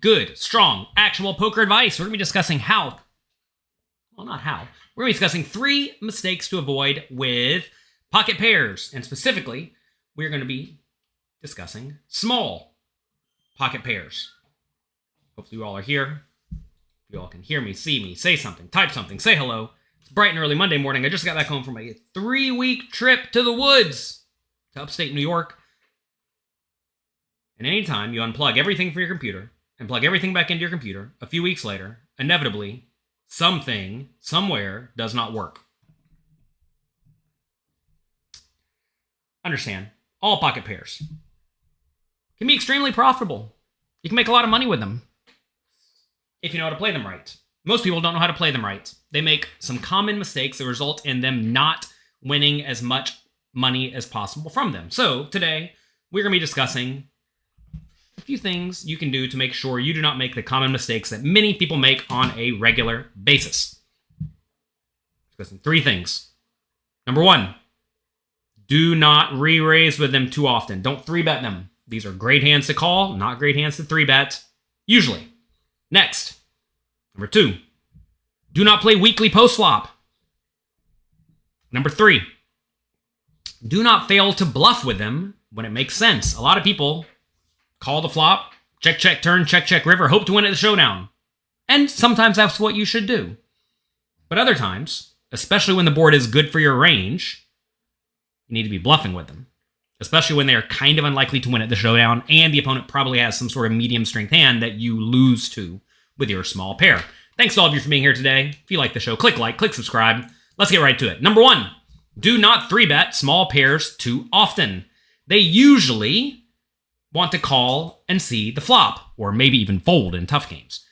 good, strong, actionable poker advice. We're going to be discussing We're going to be discussing 3 mistakes to avoid with pocket pairs. And specifically, we're going to be discussing small pocket pairs. Hopefully you all are here. You all can hear me, see me, say something, type something, say hello. It's bright and early Monday morning. I just got back home from a 3-week trip to the woods to upstate New York. And anytime you unplug everything from your computer and plug everything back into your computer, a few weeks later, inevitably, something, somewhere, does not work. Understand, all pocket pairs can be extremely profitable. You can make a lot of money with them if you know how to play them right. Most people don't know how to play them right. They make some common mistakes that result in them not winning as much money as possible from them. So today, we're going to be discussing a few things you can do to make sure you do not make the common mistakes that many people make on a regular basis. Discussing 3 things. Number 1, do not re-raise with them too often. Don't 3-bet them. These are great hands to call, not great hands to 3-bet, usually. Next, number 2, do not play weekly post-flop. Number 3, do not fail to bluff with them when it makes sense. A lot of people call the flop, check, check, turn, check, check, river, hope to win at the showdown. And sometimes that's what you should do. But other times, especially when the board is good for your range, you need to be bluffing with them. Especially when they are kind of unlikely to win at the showdown and the opponent probably has some sort of medium strength hand that you lose to with your small pair. Thanks to all of you for being here today. If you like the show, click like, click subscribe. Let's get right to it. Number 1, do not 3-bet small pairs too often. They usually want to call and see the flop, or maybe even fold in tough games.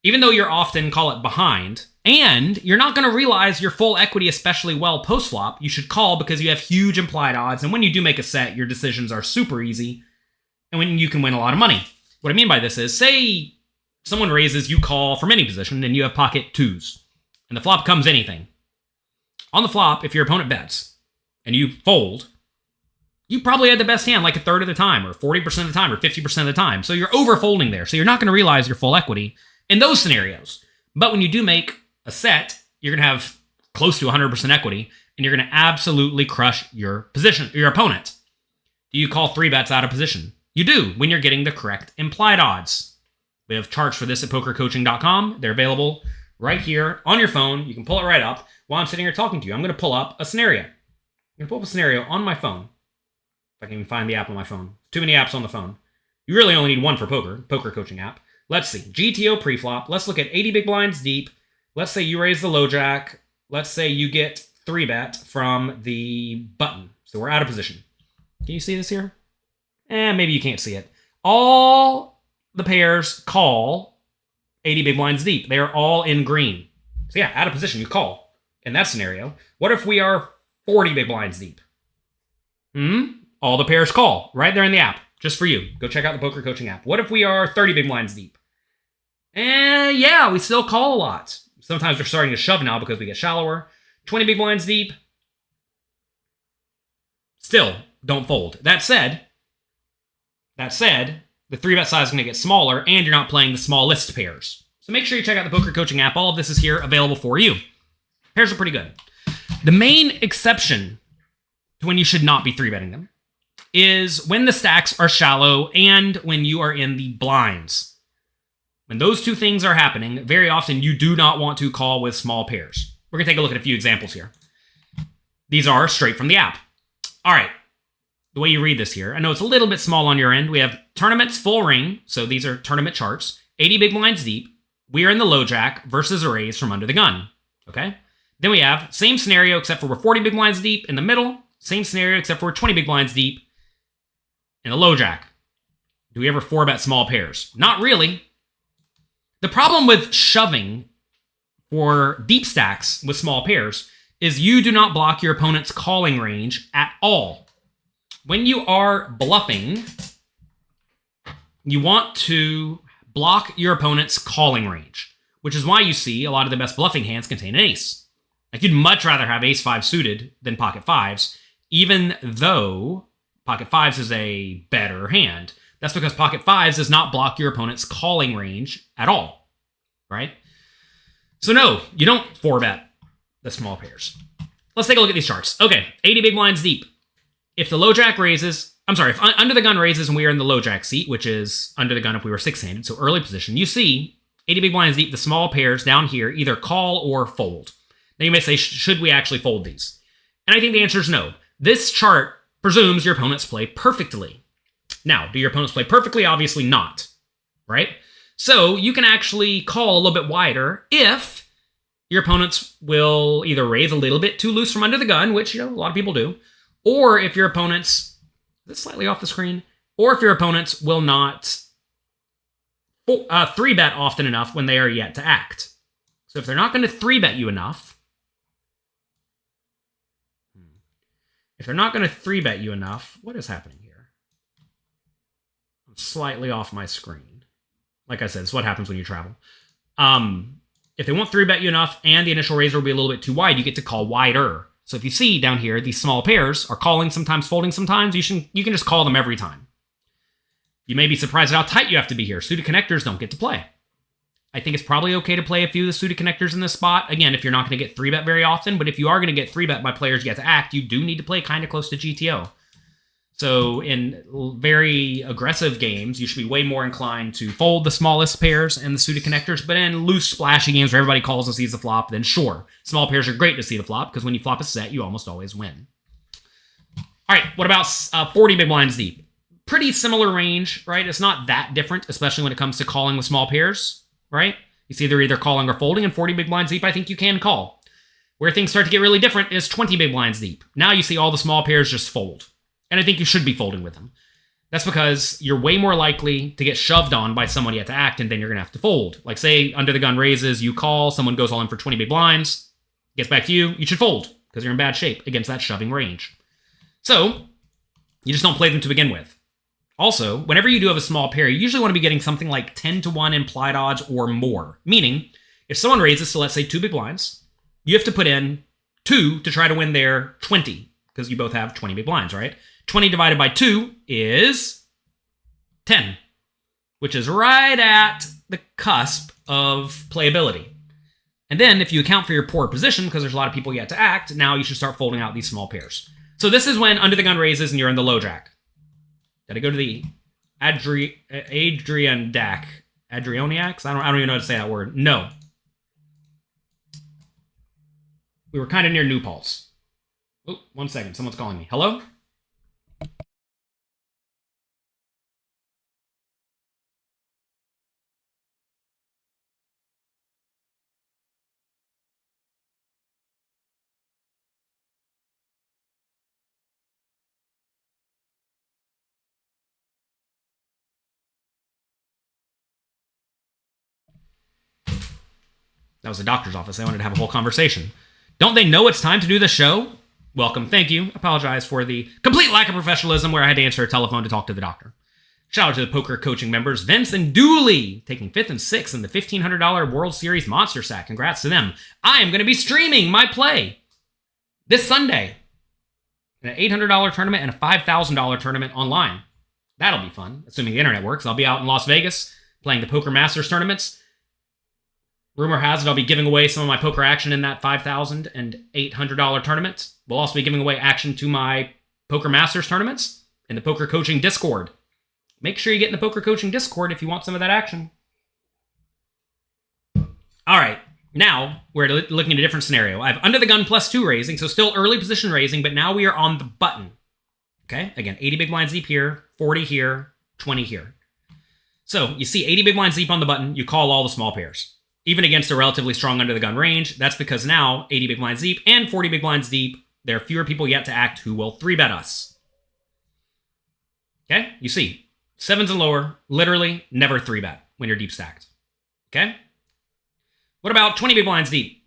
Even though you're often call it behind, and you're not going to realize your full equity especially well post-flop, you should call because you have huge implied odds, and when you do make a set, your decisions are super easy, and when you can win a lot of money. What I mean by this is, say someone raises, you call from any position, and you have pocket 2s, and the flop comes anything. On the flop, if your opponent bets, and you fold, you probably had the best hand like a third of the time, or 40% of the time, or 50% of the time. So you're over-folding there. So you're not going to realize your full equity in those scenarios. But when you do make a set, you're going to have close to 100% equity, and you're going to absolutely crush your position, your opponent. Do you call 3-bets out of position? You do, when you're getting the correct implied odds. We have charts for this at pokercoaching.com. They're available right here on your phone. You can pull it right up. While I'm sitting here talking to you, I'm going to pull up a scenario. I'm going to pull up a scenario on my phone. If I can even find the app on my phone. Too many apps on the phone. You really only need one for poker coaching app. Let's see. GTO preflop. Let's look at 80 big blinds deep. Let's say you raise the low jack. Let's say you get 3-bet from the button. So we're out of position. Can you see this here? Maybe you can't see it. All the pairs call 80 big blinds deep. They are all in green. So yeah, out of position, you call. In that scenario, what if we are 40 big blinds deep? All the pairs call right there in the app, just for you. Go check out the poker coaching app. What if we are 30 big blinds deep? Yeah, we still call a lot. Sometimes we're starting to shove now because we get shallower. 20 big blinds deep. Still, don't fold. That said, the 3-bet size is going to get smaller, and you're not playing the smallest pairs. So make sure you check out the poker coaching app. All of this is here available for you. Pairs are pretty good. The main exception to when you should not be 3-betting them is when the stacks are shallow and when you are in the blinds. When those 2 things are happening, very often you do not want to call with small pairs. We're going to take a look at a few examples here. These are straight from the app. All right, the way you read this here, I know it's a little bit small on your end. We have tournaments full ring, so these are tournament charts, 80 big blinds deep. We are in the low jack versus a raise from under the gun, okay? Then we have same scenario except for we're 40 big blinds deep in the middle, same scenario except for we're 20 big blinds deep in the low jack. Do we ever 4-bet small pairs? Not really. The problem with shoving for deep stacks with small pairs is you do not block your opponent's calling range at all. When you are bluffing, you want to block your opponent's calling range, which is why you see a lot of the best bluffing hands contain an ace. Like you'd much rather have ace-5 suited than pocket 5s, even though pocket 5s is a better hand. That's because pocket fives does not block your opponent's calling range at all, right? So no, you don't 4-bet the small pairs. Let's take a look at these charts. Okay, 80 big blinds deep. If the low jack raises, if under the gun raises and we are in the low jack seat, which is under the gun if we were 6-handed, so early position, you see 80 big blinds deep, the small pairs down here either call or fold. Now you may say, should we actually fold these? And I think the answer is no. This chart presumes your opponents play perfectly. Now, do your opponents play perfectly? Obviously not, right? So you can actually call a little bit wider if your opponents will either raise a little bit too loose from under the gun, which, a lot of people do, or if your opponents, is it slightly off the screen? Or if your opponents will not 3-bet often enough when they are yet to act. So if they're not going to 3-bet you enough, what is happening here? I'm slightly off my screen. Like I said, it's what happens when you travel. If they won't 3-bet you enough and the initial raiser will be a little bit too wide, you get to call wider. So if you see down here, these small pairs are calling sometimes, folding sometimes, you can just call them every time. You may be surprised at how tight you have to be here. Suited connectors don't get to play. I think it's probably okay to play a few of the suited connectors in this spot. Again, if you're not going to get 3-bet very often, but if you are going to get 3-bet by players yet to act, you do need to play kind of close to GTO. So in very aggressive games, you should be way more inclined to fold the smallest pairs and the suited connectors. But in loose, splashy games where everybody calls and sees the flop, then sure, small pairs are great to see the flop because when you flop a set, you almost always win. All right, what about 40 big blinds deep? Pretty similar range, right? It's not that different, especially when it comes to calling with small pairs, right? You see they're either calling or folding, and 40 big blinds deep, I think you can call. Where things start to get really different is 20 big blinds deep. Now you see all the small pairs just fold. And I think you should be folding with them. That's because you're way more likely to get shoved on by someone yet to act, and then you're going to have to fold. Like, say, under the gun raises, you call, someone goes all in for 20 big blinds, gets back to you, you should fold, because you're in bad shape against that shoving range. So, you just don't play them to begin with. Also, whenever you do have a small pair, you usually want to be getting something like 10-to-1 implied odds or more. Meaning, if someone raises to, let's say, 2 big blinds, you have to put in 2 to try to win their 20, because you both have 20 big blinds, right? 20 divided by 2 is 10, which is right at the cusp of playability. And then if you account for your poor position, because there's a lot of people yet to act, now you should start folding out these small pairs. So this is when under the gun raises and you're in the low jack. Did I go to the Adrioniacs? I don't even know how to say that word. No. We were kind of near New Paltz. Oh, 1 second. Someone's calling me. Hello? That was the doctor's office. They wanted to have a whole conversation. Don't they know it's time to do the show? Welcome. Thank you. Apologize for the complete lack of professionalism where I had to answer a telephone to talk to the doctor. Shout out to the poker coaching members, Vince and Dooley, taking 5th and 6th in the $1,500 World Series Monster Sack. Congrats to them. I am going to be streaming my play this Sunday in an $800 tournament and a $5,000 tournament online. That'll be fun, assuming the internet works. I'll be out in Las Vegas playing the Poker Masters tournaments. Rumor has it I'll be giving away some of my poker action in that $5,000 and $800 tournament. We'll also be giving away action to my Poker Masters tournaments in the Poker Coaching Discord. Make sure you get in the Poker Coaching Discord if you want some of that action. All right, now we're looking at a different scenario. I have under the gun +2 raising, so still early position raising, but now we are on the button. Okay, again, 80 big blinds deep here, 40 here, 20 here. So you see 80 big blinds deep on the button, you call all the small pairs. Even against a relatively strong under the gun range, that's because now 80 big blinds deep and 40 big blinds deep, there are fewer people yet to act who will 3-bet us. Okay, you see, 7s and lower, literally never 3-bet when you're deep stacked. Okay? What about 20 big blinds deep?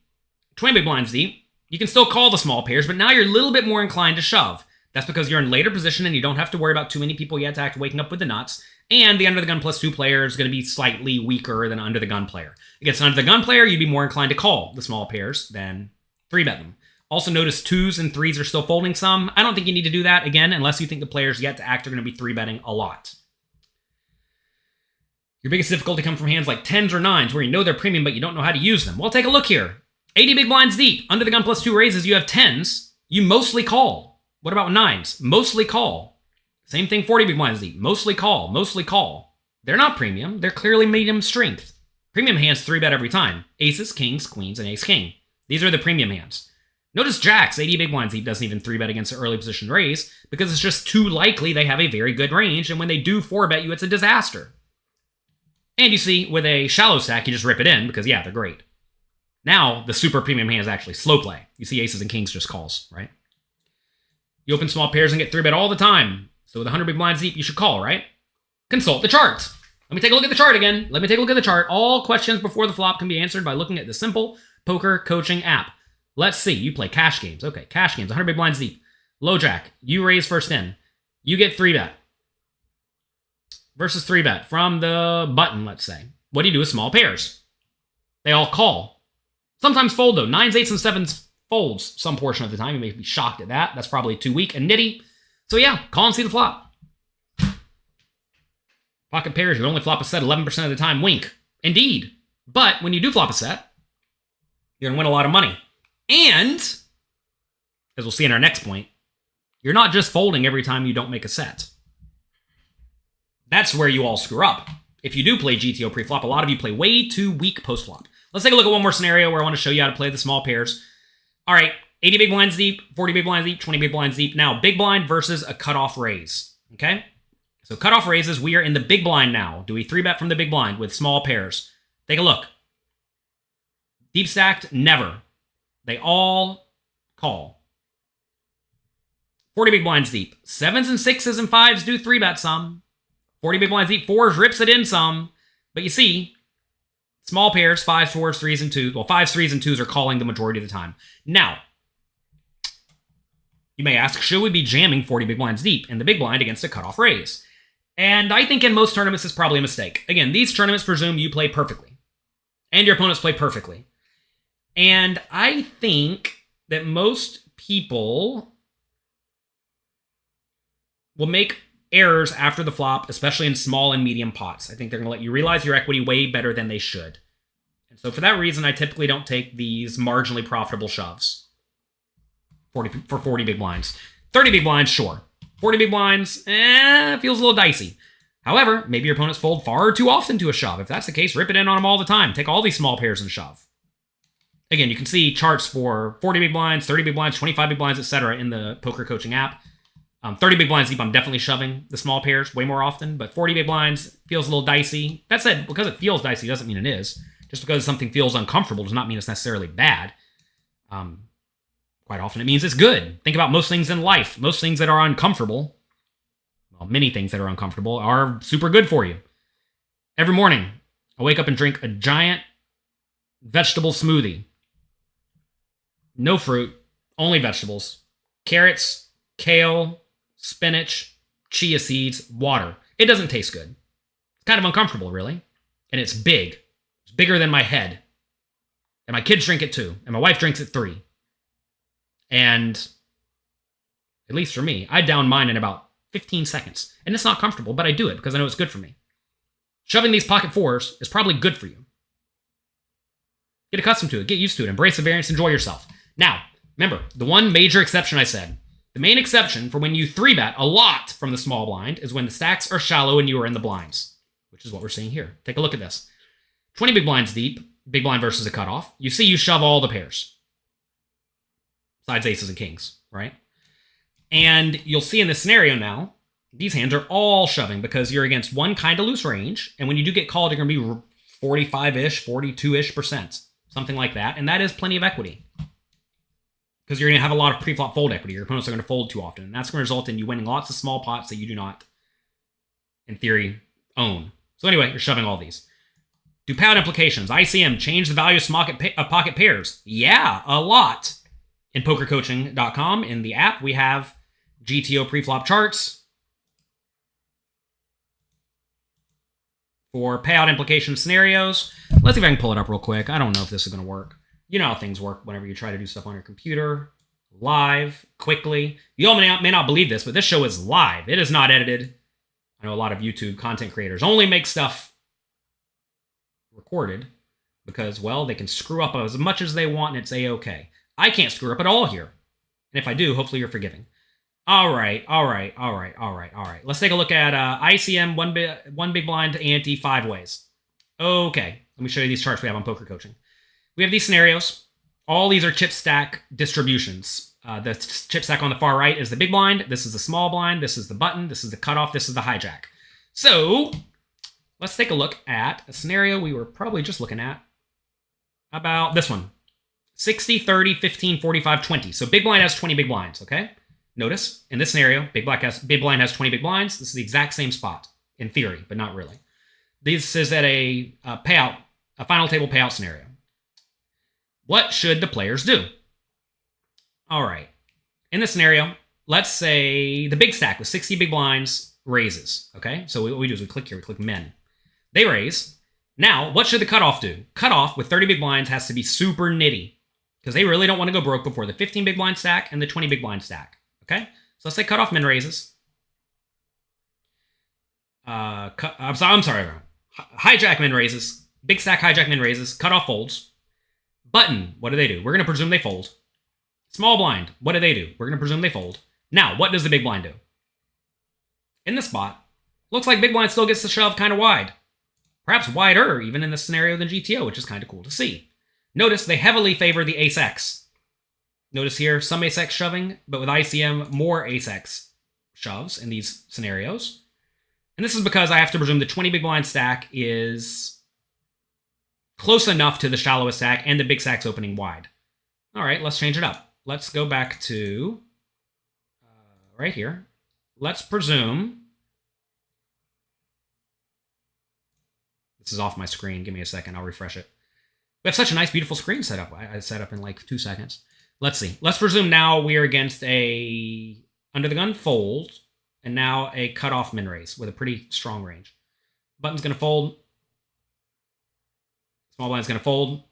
20 big blinds deep, you can still call the small pairs, but now you're a little bit more inclined to shove. That's because you're in later position and you don't have to worry about too many people yet to act waking up with the nuts. And the under the gun +2 player is going to be slightly weaker than under the gun player. Against an under the gun player, you'd be more inclined to call the small pairs than 3-bet them. Also notice 2s and 3s are still folding some. I don't think you need to do that, again, unless you think the players yet to act are going to be 3-betting a lot. Your biggest difficulty comes from hands like 10s or 9s where you know they're premium but you don't know how to use them. Well, take a look here. 80 big blinds deep. Under the gun plus 2 raises, you have 10s. You mostly call. What about 9s? Mostly call. Same thing, 40 big blinds deep. Mostly call. Mostly call. They're not premium. They're clearly medium strength. Premium hands 3-bet every time. Aces, kings, queens, and ace-king. These are the premium hands. Notice jacks, 80 big blinds deep, doesn't even 3-bet against an early position raise because it's just too likely they have a very good range, and when they do 4-bet you, it's a disaster. And you see, with a shallow stack, you just rip it in because, yeah, they're great. Now, the super premium hand is actually slow play. You see aces and kings just calls, right? You open small pairs and get 3-bet all the time. So with 100 big blinds deep, you should call, right? Consult the chart. Let me take a look at the chart again. Let me take a look at the chart. All questions before the flop can be answered by looking at the simple poker coaching app. Let's see. You play cash games. Okay, cash games, 100 big blinds deep. Low jack. You raise first in. You get 3-bet. Versus 3-bet from the button, let's say. What do you do with small pairs? They all call. Sometimes fold, though. 9s, 8s, and 7s folds some portion of the time. You may be shocked at that. That's probably too weak and nitty. So yeah, call and see the flop. Pocket pairs, you only flop a set 11% of the time. Wink. Indeed. But when you do flop a set, you're going to win a lot of money. And, as we'll see in our next point, you're not just folding every time you don't make a set. That's where you all screw up. If you do play GTO pre-flop, a lot of you play way too weak post-flop. Let's take a look at one more scenario where I want to show you how to play the small pairs. All right, 80 big blinds deep, 40 big blinds deep, 20 big blinds deep. Now, big blind versus a cutoff raise, okay? So cutoff raises, we are in the big blind now. Do we 3-bet from the big blind with small pairs? Take a look. Deep stacked, never. They all call. 40 big blinds deep. 7s and 6s and 5s do 3-bet some. 40 big blinds deep, 4s rips it in some. But you see, small pairs, 5s, 4s, 3s, and 2s. Well, 5s, 3s, and 2s are calling the majority of the time. Now, you may ask, should we be jamming 40 big blinds deep in the big blind against a cutoff raise? And I think in most tournaments, it's probably a mistake. Again, these tournaments presume you play perfectly. And your opponents play perfectly. And I think that most people will make errors after the flop, especially in small and medium pots. I think they're going to let you realize your equity way better than they should. And so for that reason, I typically don't take these marginally profitable shoves for 40 big blinds. 30 big blinds, sure. 40 big blinds, feels a little dicey. However, maybe your opponents fold far too often to a shove. If that's the case, rip it in on them all the time. Take all these small pairs and shove. Again, you can see charts for 40 big blinds, 30 big blinds, 25 big blinds, etc. in the poker coaching app. 30 big blinds deep, I'm definitely shoving the small pairs way more often, but 40 big blinds feels a little dicey. That said, because it feels dicey doesn't mean it is. Just because something feels uncomfortable does not mean it's necessarily bad. Quite often it means it's good. Think about most things in life. Most things that are uncomfortable, well, many things that are uncomfortable are super good for you. Every morning, I wake up and drink a giant vegetable smoothie. No fruit, only vegetables. Carrots, kale, spinach, chia seeds, water. It doesn't taste good. It's kind of uncomfortable, really. And it's big. It's bigger than my head. And my kids drink it too. And my wife drinks it 3. And, at least for me, I down mine in about 15 seconds. And it's not comfortable, but I do it because I know it's good for me. Shoving these pocket 4s is probably good for you. Get accustomed to it. Get used to it. Embrace the variance. Enjoy yourself. Now, remember, the one major exception I said. The main exception for when you 3-bet a lot from the small blind is when the stacks are shallow and you are in the blinds, which is what we're seeing here. Take a look at this. 20 big blinds deep, big blind versus a cutoff. You see you shove all the pairs. Besides aces and kings, right? And you'll see in this scenario now, these hands are all shoving because you're against one kind of loose range. And when you do get called, you're going to be 45-ish, 42-ish%, something like that. And that is plenty of equity. Because you're going to have a lot of pre-flop fold equity. Your opponents are going to fold too often. And that's going to result in you winning lots of small pots that you do not, in theory, own. So anyway, you're shoving all these. Do payout implications. ICM, change the value of pocket pairs. Yeah, a lot. In pokercoaching.com, in the app, we have GTO pre-flop charts for payout implication scenarios. Let's see if I can pull it up real quick. I don't know if this is going to work. You know how things work whenever you try to do stuff on your computer, live, quickly. You all may not believe this, but this show is live. It is not edited. I know a lot of YouTube content creators only make stuff recorded because, well, they can screw up as much as they want and it's a-okay. I can't screw up at all here. And if I do, hopefully you're forgiving. All right. Let's take a look at ICM, one big blind to ante 5 ways. Okay, let me show you these charts we have on Poker Coaching. We have these scenarios. All these are chip stack distributions. The chip stack on the far right is the big blind. This is the small blind. This is the button. This is the cutoff. This is the hijack. So let's take a look at a scenario we were probably just looking at about this one. 60, 30, 15, 45, 20. So big blind has 20 big blinds, okay? Notice, in this scenario, big blind has 20 big blinds. This is the exact same spot, in theory, but not really. This is at a final table payout scenario. What should the players do? All right. In this scenario, let's say the big stack with 60 big blinds raises, okay? So what we do is we click here, we click men. They raise. Now, what should the cutoff do? Cutoff with 30 big blinds has to be super nitty because they really don't want to go broke before the 15 big blind stack and the 20 big blind stack, okay? So let's say cutoff min raises. I'm sorry. Hijack min raises. Big stack hijack min raises. Cutoff folds. Button, what do? We're going to presume they fold. Small blind, what do? We're going to presume they fold. Now, what does the big blind do? In this spot, looks like big blind still gets the shove kind of wide. Perhaps wider even in this scenario than GTO, which is kind of cool to see. Notice they heavily favor the ace-X. Notice here, some ace-X shoving, but with ICM, more ace-X shoves in these scenarios. And this is because I have to presume the 20 big blind stack is close enough to the shallowest stack and the big stack's opening wide. All right, let's change it up. Let's go back to right here. Let's presume this is off my screen. Give me a second. I'll refresh it. We have such a nice, beautiful screen set up. I set up in like 2 seconds. Let's see. Let's presume now we are against a under the gun fold and now a cutoff min raise with a pretty strong range. Button's going to fold. Small blind's going to fold.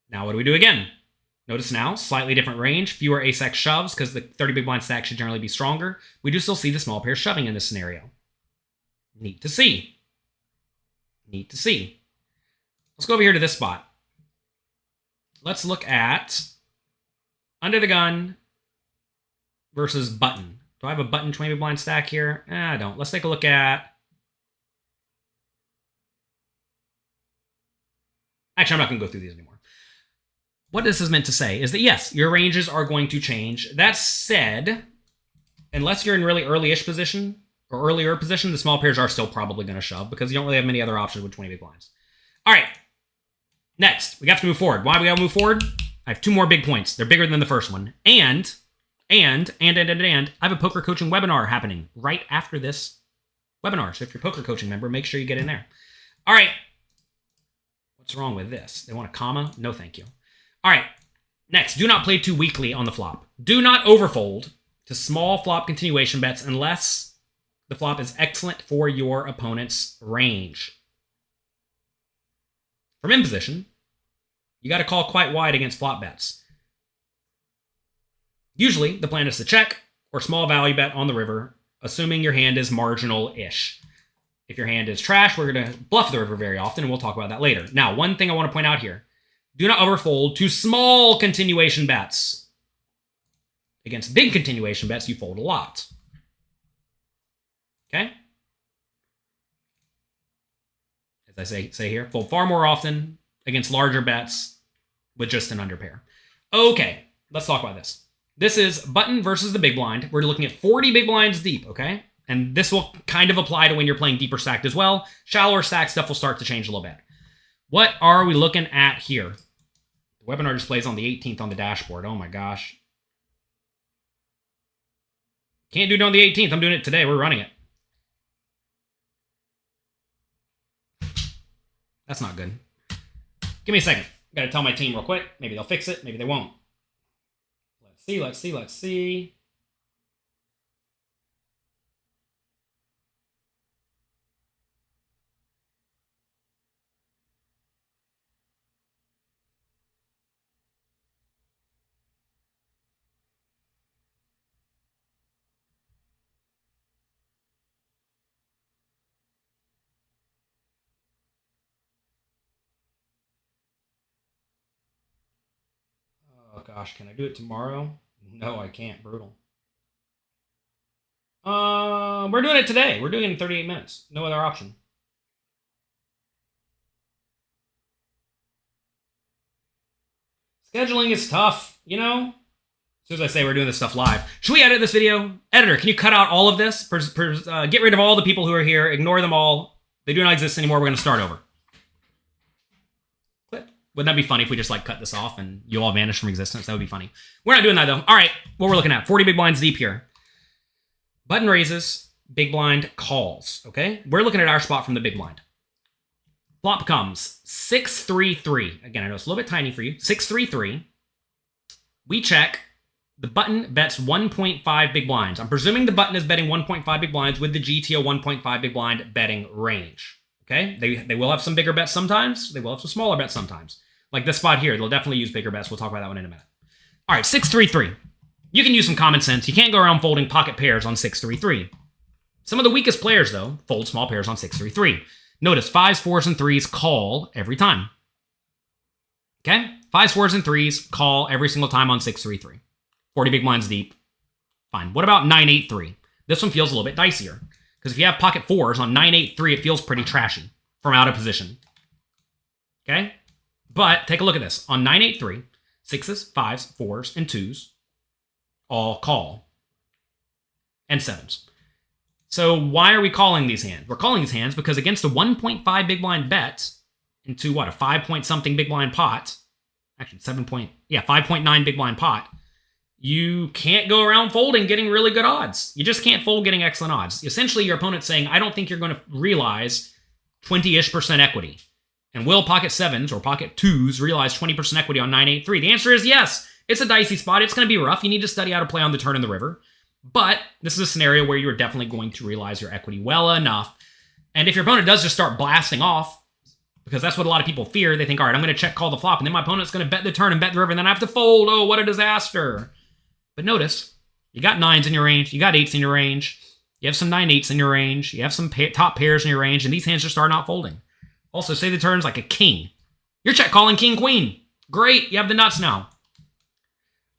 Now what do we do again? Notice now, slightly different range, fewer ace-X shoves because the 30 big blind stack should generally be stronger. We do still see the small pair shoving in this scenario. Neat to see. Neat to see. Let's go over here to this spot. Let's look at under the gun versus button. Do I have a button 20 big blind stack here? I don't. Let's take a look at... Actually, I'm not going to go through these anymore. What this is meant to say is that, yes, your ranges are going to change. That said, unless you're in really early-ish position or earlier position, the small pairs are still probably going to shove because you don't really have many other options with 20 big blinds. All right. Next, we have to move forward. Why do we got to move forward? I have 2 more big points. They're bigger than the first one. And I have a poker coaching webinar happening right after this webinar. So if you're a poker coaching member, make sure you get in there. All right. What's wrong with this? They want a comma? No, thank you. All right, next, do not play too weakly on the flop. Do not overfold to small flop continuation bets unless the flop is excellent for your opponent's range. From in position, you got to call quite wide against flop bets. Usually, the plan is to check or small value bet on the river, assuming your hand is marginal-ish. If your hand is trash, we're going to bluff the river very often, and we'll talk about that later. Now, one thing I want to point out here. Do not overfold to small continuation bets. Against big continuation bets, you fold a lot. Okay? As I say here, fold far more often against larger bets with just an underpair. Okay, let's talk about this. This is button versus the big blind. We're looking at 40 big blinds deep, okay? And this will kind of apply to when you're playing deeper stacked as well. Shallower stacked stuff will start to change a little bit. What are we looking at here? The webinar displays on the 18th on the dashboard. Oh my gosh. Can't do it on the 18th. I'm doing it today. We're running it. That's not good. Give me a second. Got to tell my team real quick. Maybe they'll fix it. Maybe they won't. Let's see. Gosh, can I do it tomorrow? No, I can't. Brutal. We're doing it today. We're doing it in 38 minutes. No other option. Scheduling is tough, you know? As soon as I say we're doing this stuff live. Should we edit this video? Editor, can you cut out all of this? Get rid of all the people who are here. Ignore them all. They do not exist anymore. We're going to start over. Clip. Wouldn't that be funny if we just like cut this off and you all vanish from existence? That would be funny. We're not doing that though. All right, what we're looking at. 40 big blinds deep here. Button raises, big blind calls, okay? We're looking at our spot from the big blind. Flop comes 6-3-3. Again, I know it's a little bit tiny for you. 6-3-3. We check. The button bets 1.5 big blinds. I'm presuming the button is betting 1.5 big blinds with the GTO 1.5 big blind betting range. Okay? They will have some bigger bets sometimes. They will have some smaller bets sometimes. Like this spot here, they'll definitely use bigger bets. We'll talk about that one in a minute. All right, 6-3-3. You can use some common sense. You can't go around folding pocket pairs on 6-3-3. Some of the weakest players, though, fold small pairs on 6-3-3. Notice 5s, 4s, and 3s call every time. Okay? 5s, 4s, and 3s call every single time on 6-3-3. 40 big blinds deep. Fine. What about 9-8-3? This one feels a little bit dicier. Because if you have pocket 4s on 9-8-3, it feels pretty trashy from out of position. Okay? But take a look at this. On 9-8-3, 6s, 5s, 4s, and 2s all call. And 7s. So why are we calling these hands? We're calling these hands because against a 1.5 big blind bet into what, a 5-point-something big blind pot, actually 5.9 big blind pot, you can't go around folding getting really good odds. You just can't fold getting excellent odds. Essentially, your opponent's saying, I don't think you're going to realize 20-ish% equity. And will pocket 7s or pocket 2s realize 20% equity on 9-8-3? The answer is yes. It's a dicey spot. It's going to be rough. You need to study how to play on the turn in the river. But this is a scenario where you're definitely going to realize your equity well enough. And if your opponent does just start blasting off, because that's what a lot of people fear, they think, all right, I'm going to check call the flop, and then my opponent's going to bet the turn and bet the river, and then I have to fold. Oh, what a disaster. But notice, you got 9s in your range, you got 8s in your range, you have some 9-8s in your range, you have some top pairs in your range, and these hands just are not folding. Also, say the turn's like a king. You're check calling king-queen. Great, you have the nuts now.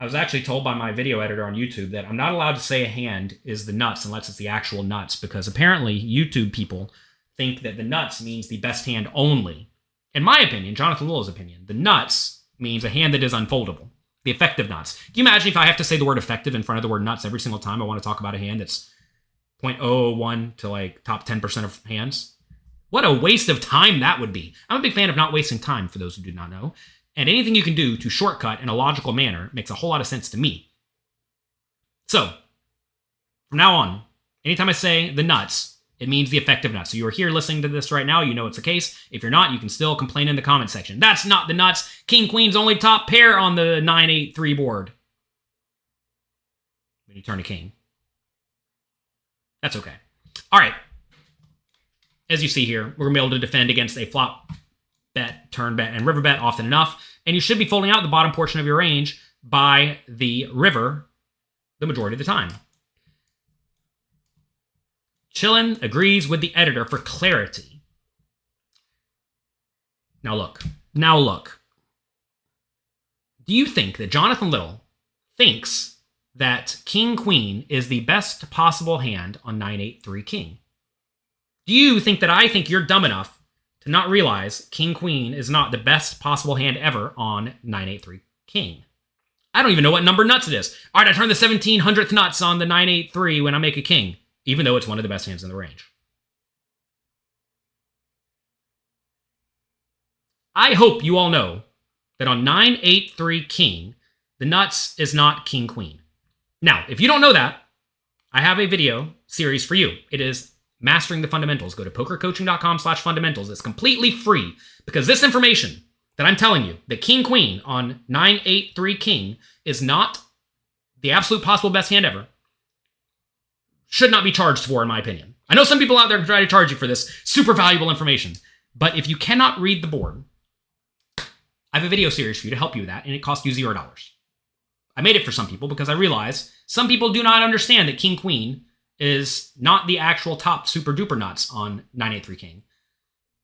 I was actually told by my video editor on YouTube that I'm not allowed to say a hand is the nuts unless it's the actual nuts, because apparently YouTube people think that the nuts means the best hand only. In my opinion, Jonathan Little's opinion, the nuts means a hand that is unfoldable. The effective nuts. Can you imagine if I have to say the word effective in front of the word nuts every single time I want to talk about a hand that's 0.001 to like top 10% of hands? What a waste of time that would be. I'm a big fan of not wasting time, for those who do not know. And anything you can do to shortcut in a logical manner makes a whole lot of sense to me. So, from now on, anytime I say the nuts, it means the effective nuts. So you are here listening to this right now, you know it's the case. If you're not, you can still complain in the comment section. That's not the nuts. King, queen's only top pair on the 9-8-3 board. When you turn to king. That's okay. All right. As you see here, we're going to be able to defend against a flop bet, turn bet, and river bet often enough. And you should be folding out the bottom portion of your range by the river the majority of the time. Chillin agrees with the editor for clarity. Now look. Do you think that Jonathan Little thinks that king-queen is the best possible hand on 9-8-3 king? Do you think that I think you're dumb enough to not realize king-queen is not the best possible hand ever on 9-8-3 king? I don't even know what number nuts it is. All right, I turn the 1700th nuts on the 9-8-3 when I make a king, even though it's one of the best hands in the range. I hope you all know that on 9-8-3 king, the nuts is not king-queen. Now, if you don't know that, I have a video series for you. It is Mastering the Fundamentals. Go to pokercoaching.com/fundamentals. It's completely free because this information that I'm telling you, that king-queen on 9-8-3 king is not the absolute possible best hand ever, should not be charged for, in my opinion. I know some people out there try to charge you for this super valuable information, but if you cannot read the board, I have a video series for you to help you with that, and it costs you $0. I made it for some people because I realize some people do not understand that king-queen is not the actual top super duper nuts on 9-8-3 king,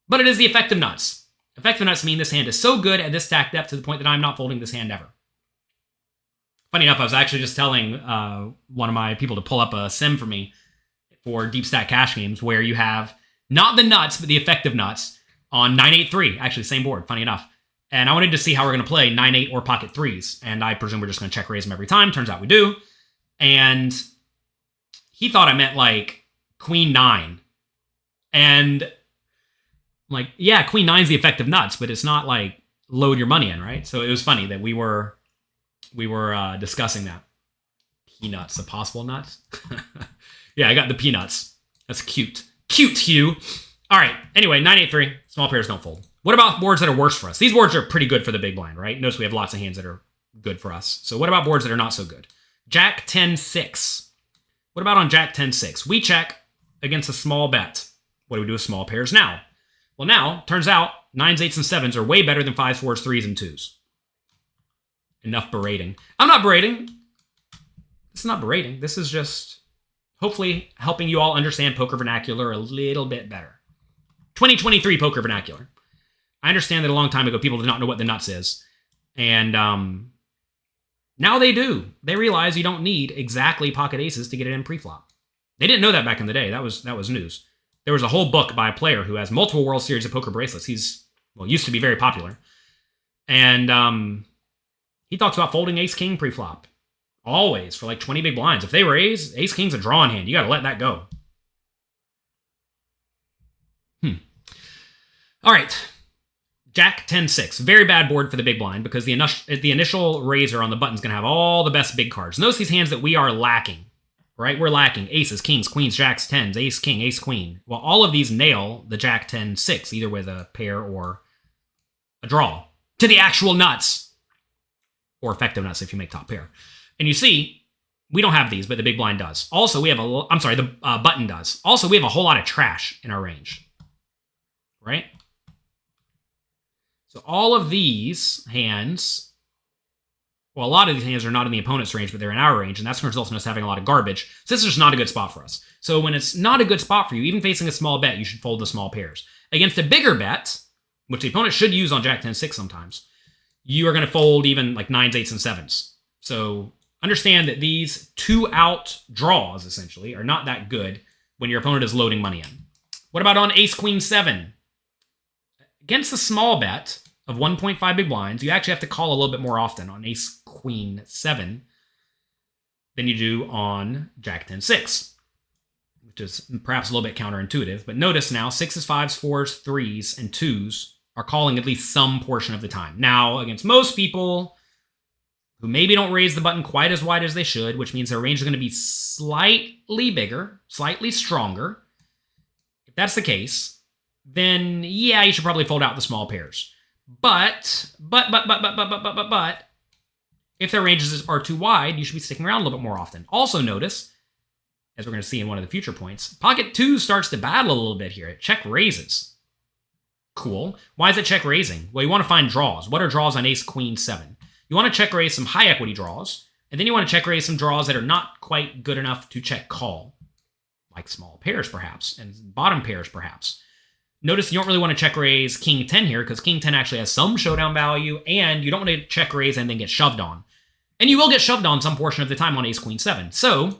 but it is the effective nuts. Effective nuts mean this hand is so good at this stack depth to the point that I'm not folding this hand ever. Funny enough, I was actually just telling one of my people to pull up a sim for me for deep stack cash games where you have not the nuts, but the effective nuts on 983. Actually, same board, funny enough. And I wanted to see how we're going to play 9-8 or pocket threes. And I presume we're just going to check raise them every time. Turns out we do. And he thought I meant like queen 9. And I'm like, yeah, queen 9's the effective nuts, but it's not like load your money in, right? So it was funny that we were discussing that. Peanuts, the possible nuts. Yeah, I got the peanuts. That's cute. Cute, Hugh. All right. Anyway, 9-8-3. Small pairs don't fold. What about boards that are worse for us? These boards are pretty good for the big blind, right? Notice we have lots of hands that are good for us. So what about boards that are not so good? Jack 10-6. What about on Jack 10-6? We check against a small bet. What do we do with small pairs now? Well, now, turns out 9s, 8s, and 7s are way better than 5s, 4s, 3s, and 2s. Enough berating. I'm not berating. This is not berating. This is just hopefully helping you all understand poker vernacular a little bit better. 2023 poker vernacular. I understand that a long time ago people did not know what the nuts is. And now they do. They realize you don't need exactly pocket aces to get it in pre-flop. They didn't know that back in the day. That was news. There was a whole book by a player who has multiple World Series of Poker bracelets. He's, well, used to be very popular. And he talks about folding ace-king pre-flop. Always, for like 20 big blinds. If they raise, ace-king's a draw in hand. You got to let that go. All right. Jack 10-6. Very bad board for the big blind because the initial raiser on the button's going to have all the best big cards. Notice these hands that we are lacking, right? We're lacking aces, kings, queens, jacks, 10s, ace, king, ace, queen. Well, all of these nail the Jack 10-6, either with a pair or a draw to the actual nuts, or effective nuts if you make top pair. And you see, we don't have these, but the big blind does. Also, we have the button does. Also, we have a whole lot of trash in our range, right? So all of these hands, well, a lot of these hands are not in the opponent's range, but they're in our range, and that's going to result in us having a lot of garbage. So this is just not a good spot for us. So when it's not a good spot for you, even facing a small bet, you should fold the small pairs. Against a bigger bet, which the opponent should use on Jack 10-6 sometimes, you are going to fold even like 9s, 8s, and 7s. So understand that these 2-out draws, essentially, are not that good when your opponent is loading money in. What about on ace, queen, 7? Against a small bet of 1.5 big blinds, you actually have to call a little bit more often on ace, queen, 7 than you do on Jack 10-6, which is perhaps a little bit counterintuitive. But notice now, 6s, 5s, 4s, 3s, and 2s are calling at least some portion of the time. Now, against most people who maybe don't raise the button quite as wide as they should, which means their range is going to be slightly bigger, slightly stronger. If that's the case, then yeah, you should probably fold out the small pairs. But, if their ranges are too wide, you should be sticking around a little bit more often. Also notice, as we're going to see in one of the future points, pocket 2 starts to battle a little bit here. It check raises. Cool. Why is it check raising? Well, you want to find draws. What are draws on ace, queen, 7? You want to check raise some high equity draws, and then you want to check raise some draws that are not quite good enough to check call, like small pairs perhaps, and bottom pairs perhaps. Notice you don't really want to check raise king 10 here because king 10 actually has some showdown value, and you don't want to check raise and then get shoved on. And you will get shoved on some portion of the time on ace, queen, 7. So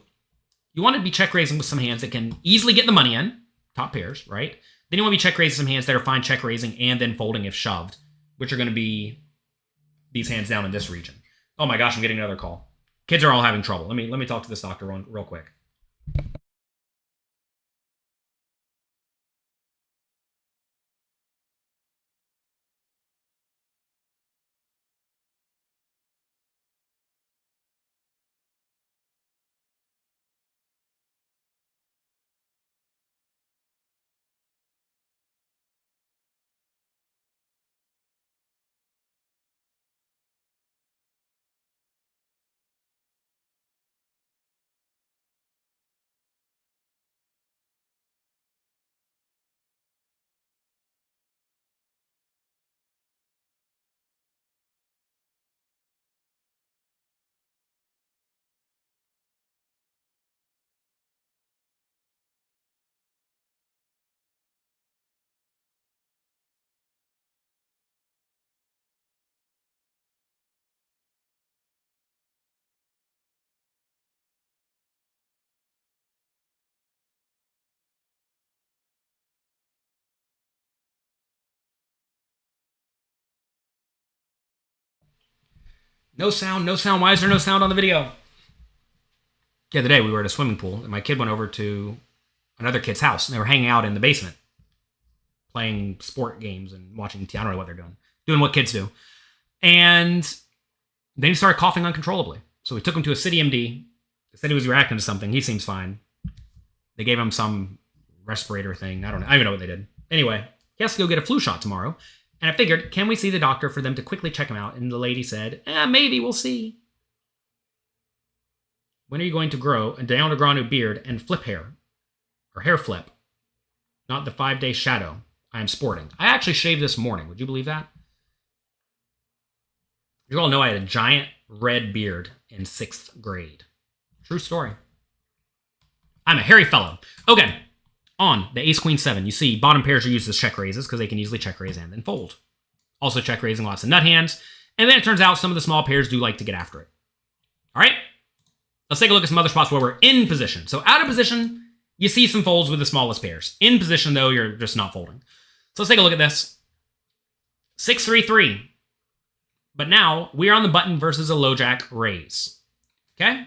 you want to be check raising with some hands that can easily get the money in, top pairs, right? Then you want to be check raising some hands that are fine check raising and then folding if shoved, which are going to be these hands down in this region. Oh my gosh, I'm getting another call. Kids are all having trouble. Let me talk to this doctor real quick. No sound, no sound. Why is there no sound on the video? The other day, we were at a swimming pool, and my kid went over to another kid's house, and they were hanging out in the basement, playing sport games and watching TV. I don't know what they're doing what kids do. And then he started coughing uncontrollably. So we took him to a city MD. They said he was reacting to something. He seems fine. They gave him some respirator thing. I don't know. I don't even know what they did. Anyway, he has to go get a flu shot tomorrow. And I figured, can we see the doctor for them to quickly check him out? And the lady said, maybe, we'll see. When are you going to grow down to grow a new beard and flip hair? Or hair flip? Not the 5-day shadow I am sporting. I actually shaved this morning. Would you believe that? You all know I had a giant red beard in 6th grade. True story. I'm a hairy fellow. Okay. On the ace, queen, 7, you see bottom pairs are used as check raises because they can easily check raise and then fold. Also check raising lots of nut hands. And then it turns out some of the small pairs do like to get after it. All right. Let's take a look at some other spots where we're in position. So out of position, you see some folds with the smallest pairs. In position, though, you're just not folding. So let's take a look at this. 6-3-3. But now we are on the button versus a low jack raise. Okay?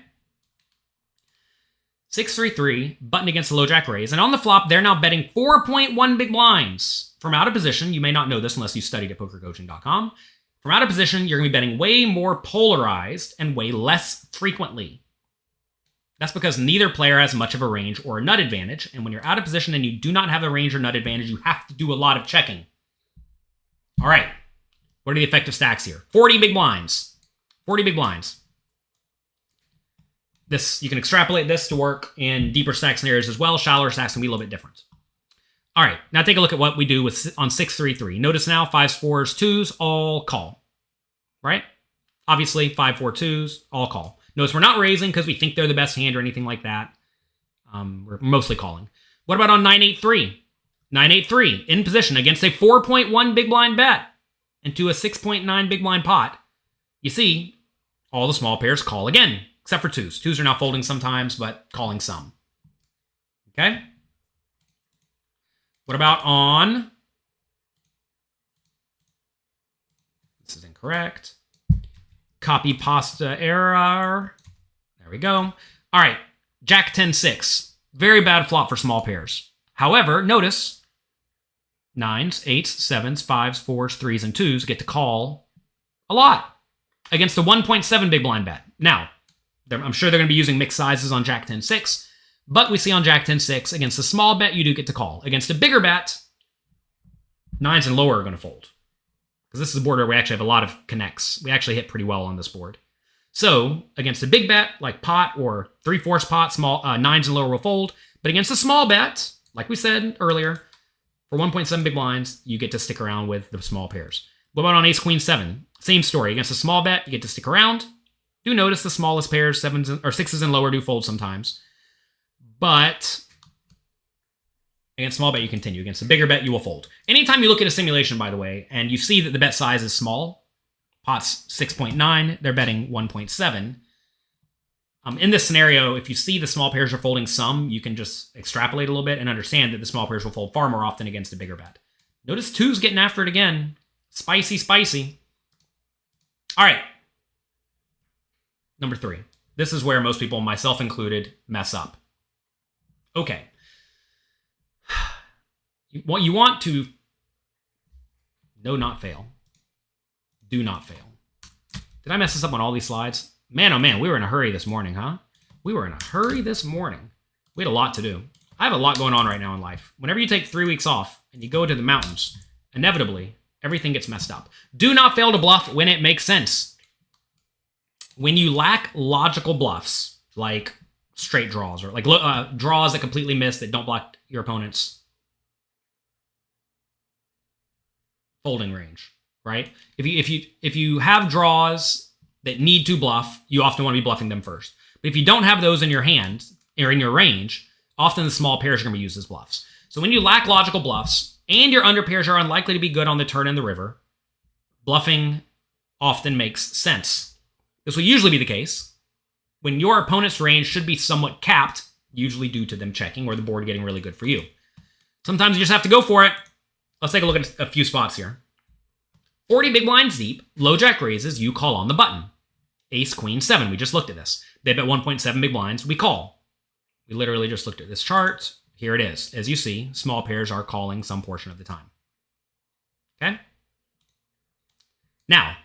6-3-3, button against a low jack raise. And on the flop, they're now betting 4.1 big blinds. From out of position, you may not know this unless you studied at pokercoaching.com. From out of position, you're going to be betting way more polarized and way less frequently. That's because neither player has much of a range or a nut advantage. And when you're out of position and you do not have a range or nut advantage, you have to do a lot of checking. All right. What are the effective stacks here? 40 big blinds. 40 big blinds. This, you can extrapolate this to work in deeper stack scenarios as well. Shallower stacks can be a little bit different. All right, now take a look at what we do with on 6-3-3. Notice now 5s, 4s, 2s, all call. Right? Obviously, 5, 4, 2s, all call. Notice we're not raising because we think they're the best hand or anything like that. We're mostly calling. What about on 9-8-3? 9-8-3, in position against a 4.1 big blind bet into a 6.9 big blind pot. You see, all the small pairs call again, except for 2s. 2s are now folding sometimes, but calling some. Okay? What about on... This is incorrect. Copy pasta error. There we go. All right. Jack 10-6. Very bad flop for small pairs. However, notice 9s, 8s, 7s, 5s, 4s, 3s, and 2s get to call a lot against a 1.7 big blind bet. Now, I'm sure they're going to be using mixed sizes on Jack 10-6, but we see on Jack 10-6, against a small bet, you do get to call. Against a bigger bet, 9s and lower are going to fold. Because this is a board where we actually have a lot of connects. We actually hit pretty well on this board. So, against a big bet, like pot or 3/4 pot, small 9s and lower will fold. But against a small bet, like we said earlier, for 1.7 big blinds, you get to stick around with the small pairs. What about on ace, queen, 7? Same story. Against a small bet, you get to stick around. Do notice the smallest pairs, 7s or 6s and lower, do fold sometimes. But against small bet, you continue. Against a bigger bet, you will fold. Anytime you look at a simulation, by the way, and you see that the bet size is small, pot's 6.9, they're betting 1.7. In this scenario, if you see the small pairs are folding some, you can just extrapolate a little bit and understand that the small pairs will fold far more often against a bigger bet. Notice 2's getting after it again. Spicy, spicy. All right. Number 3. This is where most people, myself included, mess up. Okay. What you want to not fail. Do not fail. Did I mess this up on all these slides? Man, oh man, we were in a hurry this morning, huh? We were in a hurry this morning. We had a lot to do. I have a lot going on right now in life. Whenever you take 3 weeks off and you go to the mountains, inevitably, everything gets messed up. Do not fail to bluff when it makes sense. When you lack logical bluffs, like straight draws or like draws that completely miss that don't block your opponent's folding range, right? If you have draws that need to bluff, you often want to be bluffing them first. But if you don't have those in your hand or in your range, often the small pairs are going to be used as bluffs. So when you lack logical bluffs and your under pairs are unlikely to be good on the turn and the river, bluffing often makes sense. This will usually be the case when your opponent's range should be somewhat capped, usually due to them checking or the board getting really good for you. Sometimes you just have to go for it. Let's take a look at a few spots here. 40 big blinds deep, low jack raises, you call on the button. ace, queen, 7. We just looked at this. They bet 1.7 big blinds. We call. We literally just looked at this chart. Here it is. As you see, small pairs are calling some portion of the time. Okay? Now,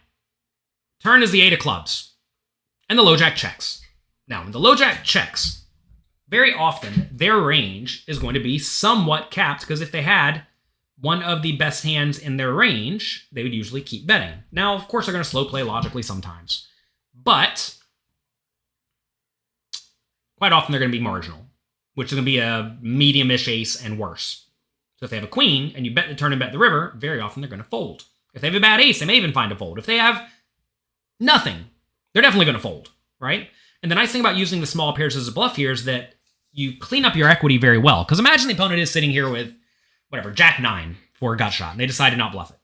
turn is the 8 of clubs. And the low jack checks. Now, when the low jack checks, very often their range is going to be somewhat capped, because if they had one of the best hands in their range, they would usually keep betting. Now, of course, they're going to slow play logically sometimes. But quite often they're going to be marginal, which is going to be a medium-ish ace and worse. So if they have a queen and you bet the turn and bet the river, very often they're going to fold. If they have a bad ace, they may even find a fold. If they have nothing, they're definitely going to fold, right? And the nice thing about using the small pairs as a bluff here is that you clean up your equity very well. Because imagine the opponent is sitting here with, whatever, jack 9 for a gut shot, and they decide to not bluff it.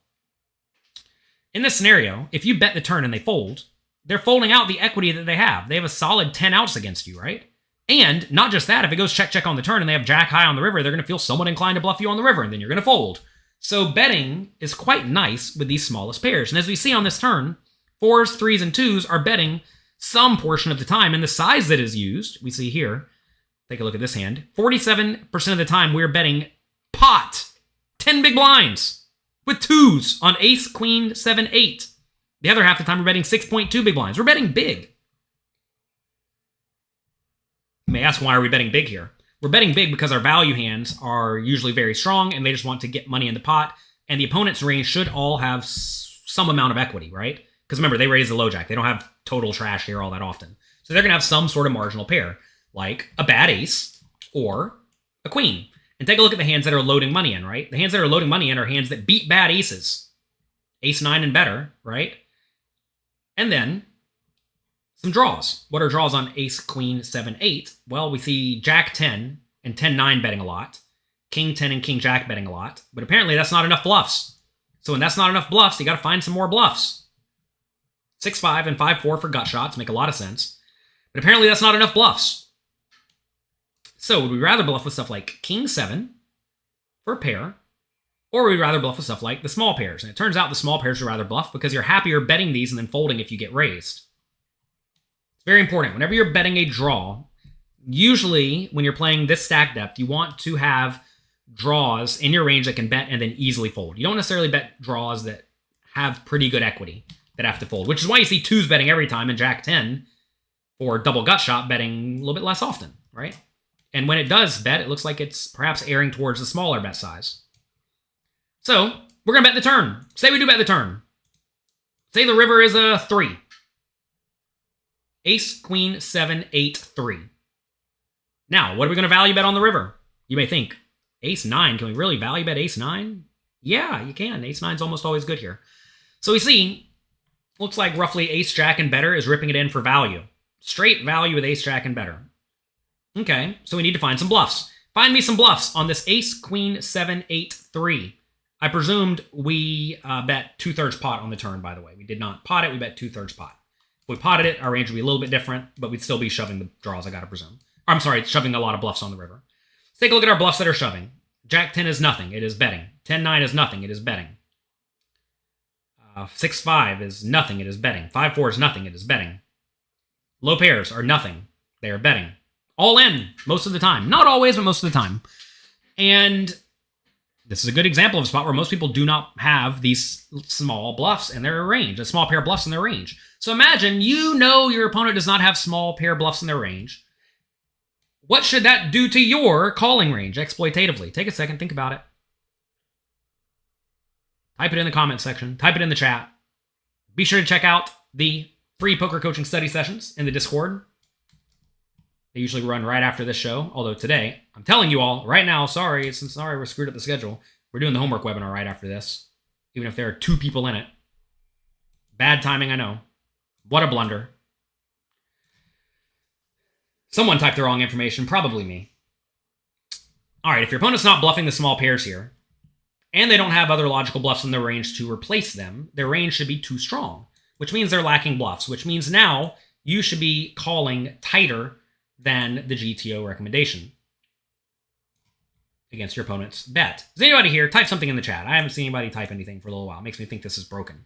In this scenario, if you bet the turn and they fold, they're folding out the equity that they have. They have a solid 10 outs against you, right? And not just that, if it goes check on the turn and they have jack high on the river, they're going to feel somewhat inclined to bluff you on the river, and then you're going to fold. So betting is quite nice with these smallest pairs. And as we see on this turn, 4s, 3s, and 2s are betting some portion of the time. And the size that is used, we see here, take a look at this hand, 47% of the time we're betting pot, 10 big blinds, with 2s on ace, queen, 7, 8. The other half of the time we're betting 6.2 big blinds. We're betting big. You may ask, why are we betting big here? We're betting big because our value hands are usually very strong and they just want to get money in the pot, and the opponent's range should all have some amount of equity, right? Because remember, they raise the low jack. They don't have total trash here all that often. So they're going to have some sort of marginal pair, like a bad ace or a queen. And take a look at the hands that are loading money in, right? The hands that are loading money in are hands that beat bad aces. Ace 9 and better, right? And then some draws. What are draws on ace, queen, 7, 8? Well, we see jack 10 and 10, 9 betting a lot. King 10 and king jack betting a lot. But apparently that's not enough bluffs. So when that's not enough bluffs, you got to find some more bluffs. 6, 5 and 5, 4 for gut shots make a lot of sense. But apparently that's not enough bluffs. So would we rather bluff with stuff like king 7 for a pair, or would we rather bluff with stuff like the small pairs? And it turns out the small pairs are rather bluff because you're happier betting these and then folding if you get raised. It's very important. Whenever you're betting a draw, usually when you're playing this stack depth, you want to have draws in your range that can bet and then easily fold. You don't necessarily bet draws that have pretty good equity that have to fold, which is why you see 2s betting every time and jack 10 for double gut shot betting a little bit less often, right? And when it does bet, it looks like it's perhaps erring towards the smaller bet size. So we're going to bet the turn. Say we do bet the turn. Say the river is a 3. Ace, queen, 7, 8, 3. Now, what are we going to value bet on the river? You may think, ace 9, can we really value bet ace 9? Yeah, you can. Ace 9 is almost always good here. So we see, looks like roughly ace, jack, and better is ripping it in for value. Straight value with ace, jack, and better. Okay, so we need to find some bluffs. Find me some bluffs on this ace, queen, 7, 8, 3. I presumed we bet 2/3 pot on the turn, by the way. We did not pot it, we bet 2/3 pot. If we potted it, our range would be a little bit different, but we'd still be shoving the draws, I gotta presume. I'm sorry, shoving a lot of bluffs on the river. Let's take a look at our bluffs that are shoving. Jack 10 is nothing, it is betting. 10, 9 is nothing, it is betting. 6, 5 is nothing, it is betting. 5, 4 is nothing, it is betting. Low pairs are nothing, they are betting. All in, most of the time. Not always, but most of the time. And this is a good example of a spot where most people do not have these small bluffs in their range, a small pair of bluffs in their range. So imagine you know your opponent does not have small pair bluffs in their range. What should that do to your calling range exploitatively? Take a second, think about it. Type it in the comment section. Type it in the chat. Be sure to check out the free poker coaching study sessions in the Discord. They usually run right after this show, although today, I'm telling you all, right now, sorry we screwed up the schedule. We're doing the homework webinar right after this, even if there are 2 people in it. Bad timing, I know. What a blunder. Someone typed the wrong information, probably me. All right, if your opponent's not bluffing the small pairs here, and they don't have other logical bluffs in their range to replace them, their range should be too strong, which means they're lacking bluffs, which means now you should be calling tighter than the GTO recommendation against your opponent's bet. Does anybody here type something in the chat? I haven't seen anybody type anything for a little while. It makes me think this is broken.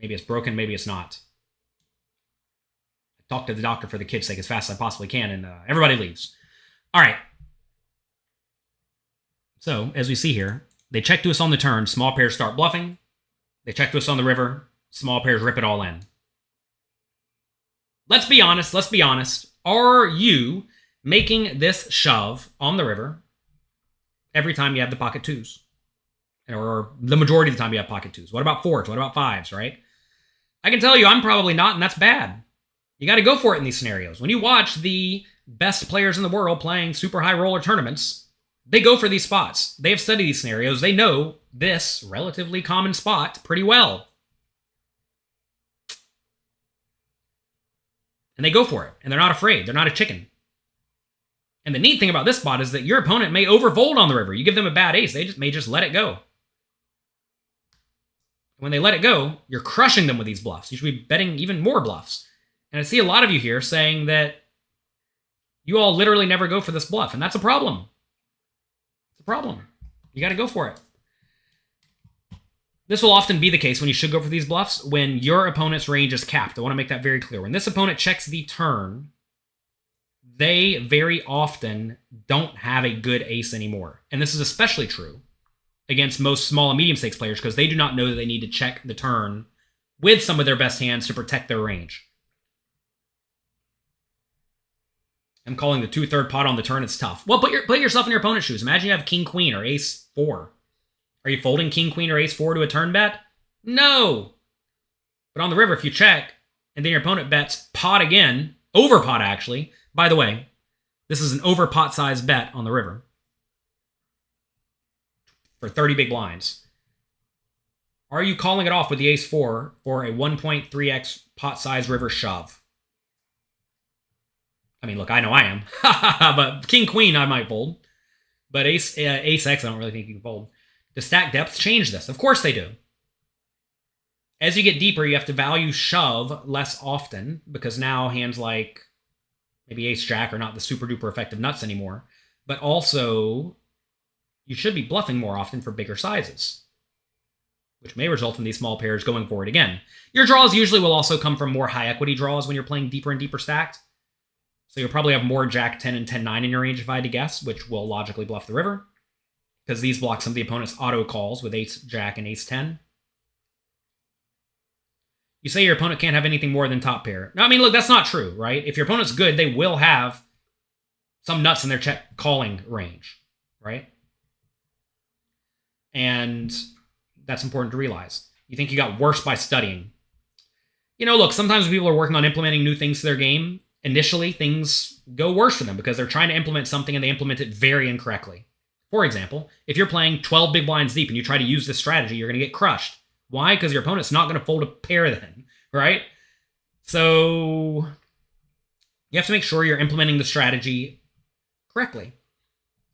Maybe it's broken, maybe it's not. talk to the doctor for the kid's sake as fast as I possibly can, and everybody leaves. All right. So, as we see here, they check to us on the turn, small pairs start bluffing. They check to us on the river, small pairs rip it all in. Let's be honest. Are you making this shove on the river every time you have the pocket twos? Or the majority of the time you have pocket twos? What about fours? What about fives, right? I can tell you I'm probably not, and that's bad. You got to go for it in these scenarios. When you watch the best players in the world playing super high roller tournaments, they go for these spots. They have studied these scenarios. They know this relatively common spot pretty well. And they go for it. And they're not afraid. They're not a chicken. And the neat thing about this spot is that your opponent may overfold on the river. You give them a bad ace, they may just let it go. When they let it go, you're crushing them with these bluffs. You should be betting even more bluffs. And I see a lot of you here saying that you all literally never go for this bluff, and that's a problem. It's a problem. You got to go for it. This will often be the case when you should go for these bluffs when your opponent's range is capped. I want to make that very clear. When this opponent checks the turn, they very often don't have a good ace anymore. And this is especially true against most small and medium stakes players because they do not know that they need to check the turn with some of their best hands to protect their range. I'm calling the 2/3 pot on the turn. It's tough. Well, put yourself in your opponent's shoes. Imagine you have king, queen, or ace 4. Are you folding king, queen, or ace 4 to a turn bet? No. But on the river, if you check, and then your opponent bets pot again, over pot actually. By the way, this is an over pot size bet on the river for 30 big blinds. Are you calling it off with the ace 4 for a 1.3x pot size river shove? I mean, look, I know I am. But king, queen, I might fold. But ace X, I don't really think you can fold. The stack depths change this. Of course they do. As you get deeper, you have to value shove less often because now hands like maybe ace jack are not the super duper effective nuts anymore. But also, you should be bluffing more often for bigger sizes, which may result in these small pairs going for it again. Your draws usually will also come from more high equity draws when you're playing deeper and deeper stacked. So you'll probably have more jack 10 and 10-9 in your range if I had to guess, which will logically bluff the river, because these block some of the opponent's auto calls with ace jack and ace 10. You say your opponent can't have anything more than top pair. No, I mean, look, that's not true, right? If your opponent's good, they will have some nuts in their check calling range, right? And that's important to realize. You think you got worse by studying. You know, look, sometimes when people are working on implementing new things to their game, initially things go worse for them because they're trying to implement something and they implement it very incorrectly. For example, if you're playing 12 big blinds deep and you try to use this strategy, you're going to get crushed. Why? Because your opponent's not going to fold a pair then, right? So you have to make sure you're implementing the strategy correctly.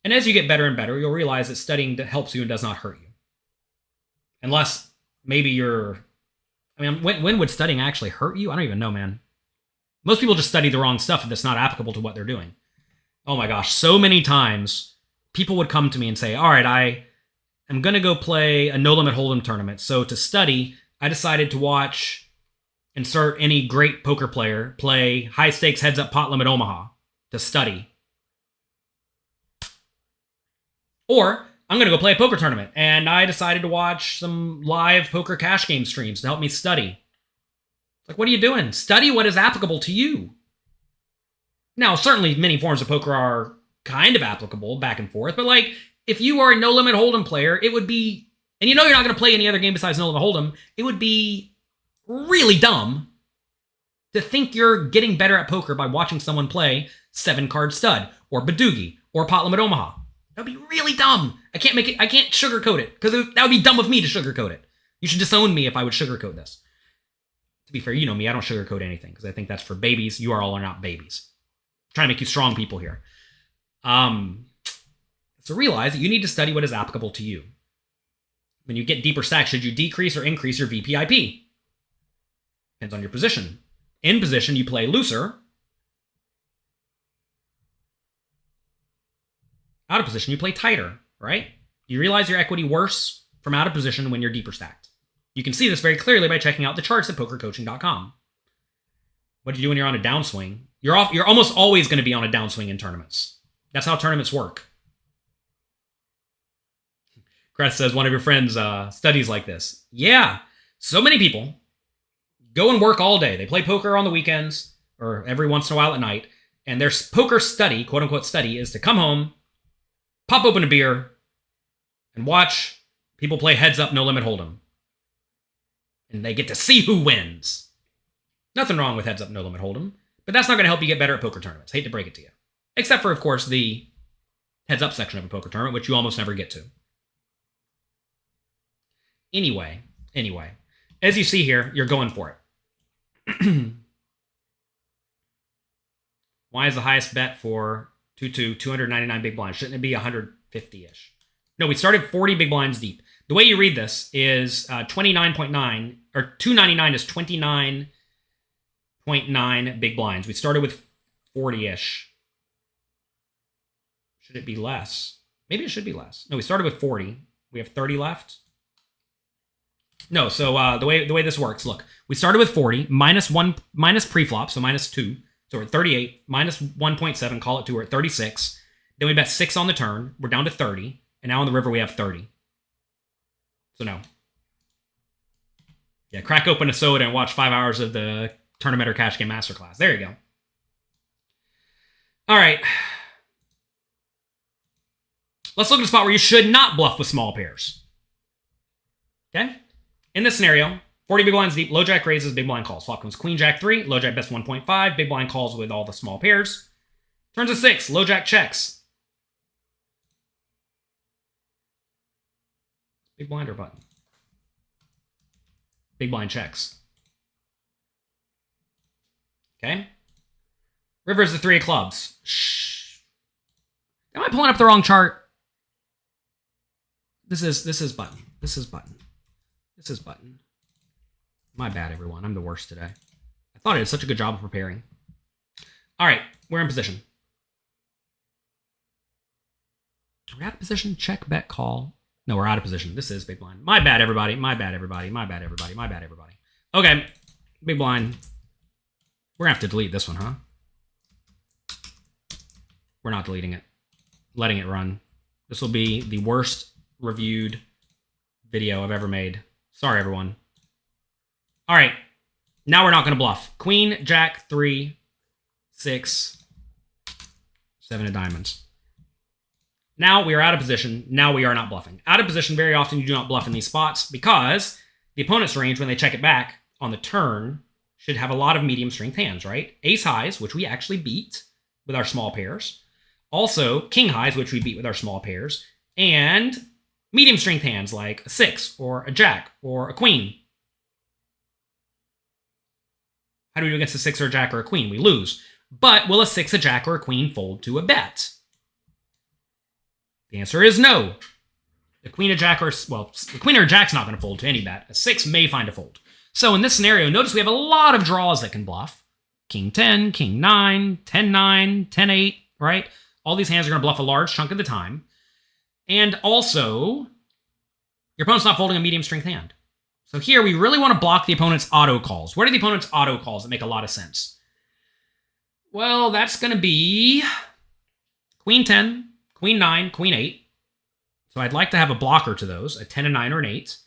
And as you get better and better, you'll realize that studying helps you and does not hurt you. Unless maybe you're... I mean, when would studying actually hurt you? I don't even know, man. Most people just study the wrong stuff if it's not applicable to what they're doing. Oh my gosh, so many times people would come to me and say, all right, I'm going to go play a no-limit hold'em tournament. So to study, I decided to watch, insert any great poker player, play high-stakes heads-up pot limit Omaha to study. Or I'm going to go play a poker tournament, and I decided to watch some live poker cash game streams to help me study. Like, what are you doing? Study what is applicable to you. Now, certainly many forms of poker are kind of applicable back and forth, but like, if you are a no-limit hold'em player, it would be, and you know you're not going to play any other game besides no-limit hold'em, it would be really dumb to think you're getting better at poker by watching someone play 7-card stud, or Badoogie, or pot limit Omaha. That would be really dumb. I can't sugarcoat it, because that would be dumb of me to sugarcoat it. You should disown me if I would sugarcoat this. To be fair, you know me, I don't sugarcoat anything, because I think that's for babies. You all are not babies. I'm trying to make you strong people here. So realize that you need to study what is applicable to you. When you get deeper stacks, should you decrease or increase your VPIP? Depends on your position. In position, you play looser. Out of position, you play tighter, right? You realize your equity worse from out of position when you're deeper stacked. You can see this very clearly by checking out the charts at pokercoaching.com. What do you do when you're on a downswing? You're almost always going to be on a downswing in tournaments. That's how tournaments work. Crest says one of your friends studies like this. Yeah, so many people go and work all day. They play poker on the weekends or every once in a while at night. And their poker study, quote unquote study, is to come home, pop open a beer, and watch people play heads up, no limit hold'em. And they get to see who wins. Nothing wrong with heads up, no limit hold'em, but that's not going to help you get better at poker tournaments. Hate to break it to you. Except for, of course, the heads up section of a poker tournament, which you almost never get to. Anyway, as you see here, you're going for it. Why is the highest bet for 2-2 299 big blinds? Shouldn't it be 150-ish? No, we started 40 big blinds deep. The way you read this is 29.9, or 299 is 29.9 big blinds. We started with 40-ish. Should it be less? Maybe it should be less. No, we started with 40. We have 30 left. No, so the way this works, look, we started with 40 minus pre-flop, so minus 2. So we're at 38, minus 1.7, call it 2, we're at 36. Then we bet 6 on the turn. We're down to 30. And now on the river, we have 30. So no. Yeah, crack open a soda and watch 5 hours of the Tournament or Cash Game Masterclass. There you go. All right. Let's look at a spot where you should not bluff with small pairs. Okay? In this scenario, 40 big blinds deep, low jack raises, big blind calls. Flop comes queen jack 3, low jack bets 1.5, big blind calls with all the small pairs. Turns a 6, low jack checks. Big blind or button? Big blind checks. Okay. River is the 3 of clubs. Shh. Am I pulling up the wrong chart? This is button. This is button. This is button. My bad, everyone. I'm the worst today. I thought I did such a good job of preparing. All right, we're in position. Are we out of position? Check, bet, call. No, we're out of position. This is big blind. My bad, everybody. My bad, everybody. My bad, everybody. My bad, everybody. Okay, big blind. We're going to have to delete this one, huh? We're not deleting it. Letting it run. This will be the worst reviewed video I've ever made. Sorry, everyone. All right, now we're not going to bluff. Queen, jack, 3, 6, 7 of diamonds. Now we are out of position. Now we are not bluffing. Out of position, very often you do not bluff in these spots because the opponent's range, when they check it back on the turn, should have a lot of medium strength hands, right? Ace highs, which we actually beat with our small pairs. Also, king highs, which we beat with our small pairs. And medium strength hands like a 6 or a jack or a queen. How do we do against a 6 or a jack or a queen? We lose. But will a 6, a jack, or a queen fold to a bet? The answer is no. The queen or jack the queen or a jack's not going to fold to any bet. A 6 may find a fold. So in this scenario, notice we have a lot of draws that can bluff. King 10, king 9, 10 9, 10 8, right? All these hands are going to bluff a large chunk of the time. And also, your opponent's not folding a medium strength hand. So here, we really want to block the opponent's auto calls. What are the opponent's auto calls that make a lot of sense? Well, that's going to be queen 10, queen 9, queen 8. So I'd like to have a blocker to those, a 10, a 9, or an 8.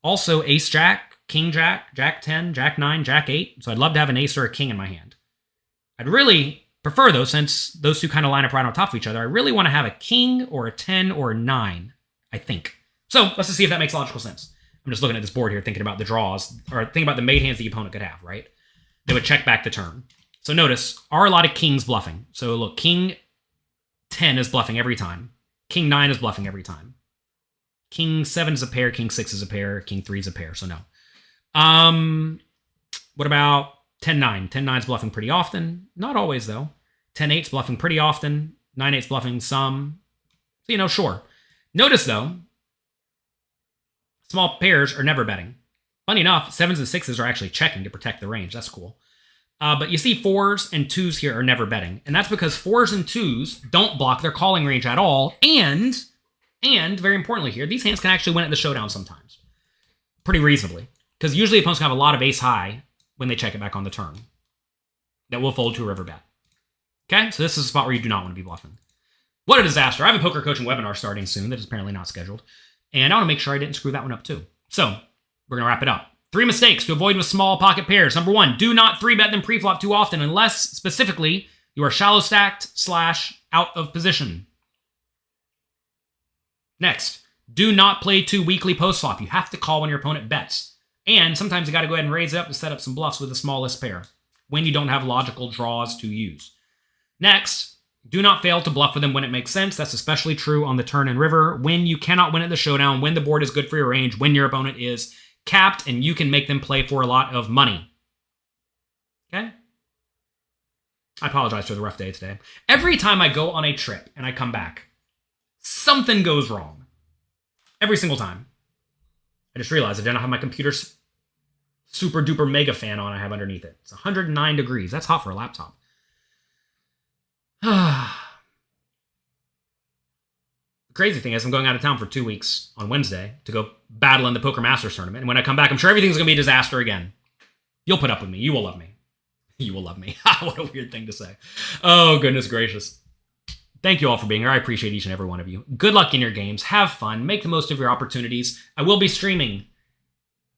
Also, ace jack, king jack, jack 10, jack 9, jack 8. So I'd love to have an ace or a king in my hand. I'd really prefer, though, since those two kind of line up right on top of each other, I really want to have a king or a 10 or a 9, I think. So let's just see if that makes logical sense. I'm just looking at this board here, thinking about the draws, or thinking about the made hands the opponent could have, right? They would check back the turn. So notice, are a lot of kings bluffing? So look, king 10 is bluffing every time. King 9 is bluffing every time. King 7 is a pair, king 6 is a pair, king 3 is a pair, so no. What about 10 9? 10 9 is bluffing pretty often. Not always, though. 10 8 is bluffing pretty often. 9 8 is bluffing some. So, sure. Notice, though, small pairs are never betting. Funny enough, 7s and 6s are actually checking to protect the range. That's cool. But you see 4s and 2s here are never betting. And that's because 4s and 2s don't block their calling range at all. And very importantly here, these hands can actually win at the showdown sometimes. Pretty reasonably. Because usually opponents can have a lot of ace high when they check it back on the turn. that will fold to a river bet. Okay, so this is a spot where you do not want to be bluffing. What a disaster. I have a poker coaching webinar starting soon that is apparently not scheduled. And I want to make sure I didn't screw that one up too. So we're going to wrap it up. 3 mistakes to avoid with small pocket pairs. Number 1, do not 3-bet them pre-flop too often unless specifically you are shallow stacked / out of position. Next, do not play too weakly post-flop. You have to call when your opponent bets. And sometimes you got to go ahead and raise it up to set up some bluffs with a smallest pair when you don't have logical draws to use. Next, do not fail to bluff with them when it makes sense. That's especially true on the turn and river, when you cannot win at the showdown, when the board is good for your range, when your opponent is capped and you can make them play for a lot of money. Okay? I apologize for the rough day today. Every time I go on a trip and I come back, something goes wrong. Every single time. I just realized I didn't have my computer's super duper mega fan on I have underneath it. It's 109 degrees. That's hot for a laptop. The crazy thing is I'm going out of town for 2 weeks on Wednesday to go battle in the Poker Masters tournament. And when I come back, I'm sure everything's going to be a disaster again. You'll put up with me. You will love me. You will love me. What a weird thing to say. Oh, goodness gracious. Thank you all for being here. I appreciate each and every one of you. Good luck in your games. Have fun. Make the most of your opportunities. I will be streaming,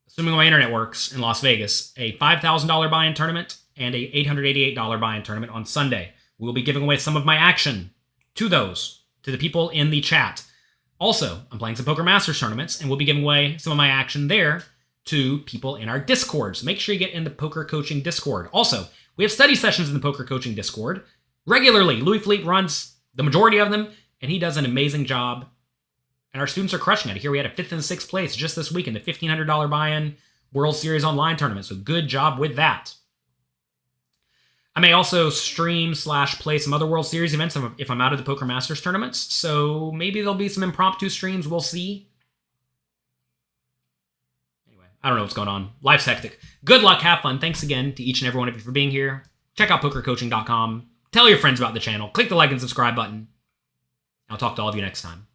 assuming my internet works, in Las Vegas, a $5,000 buy-in tournament and a $888 buy-in tournament on Sunday. We will be giving away some of my action to the people in the chat. Also, I'm playing some Poker Masters tournaments, and we'll be giving away some of my action there to people in our Discord. So make sure you get in the Poker Coaching Discord. Also, we have study sessions in the Poker Coaching Discord regularly. Louis Philippe runs the majority of them, and he does an amazing job. And our students are crushing it. Here we had a 5th and 6th place just this week in the $1,500 buy-in World Series Online tournament. So good job with that. I may also stream / play some other World Series events if I'm out of the Poker Masters tournaments. So maybe there'll be some impromptu streams. We'll see. Anyway, I don't know what's going on. Life's hectic. Good luck. Have fun. Thanks again to each and every one of you for being here. Check out pokercoaching.com. Tell your friends about the channel. Click the like and subscribe button. I'll talk to all of you next time.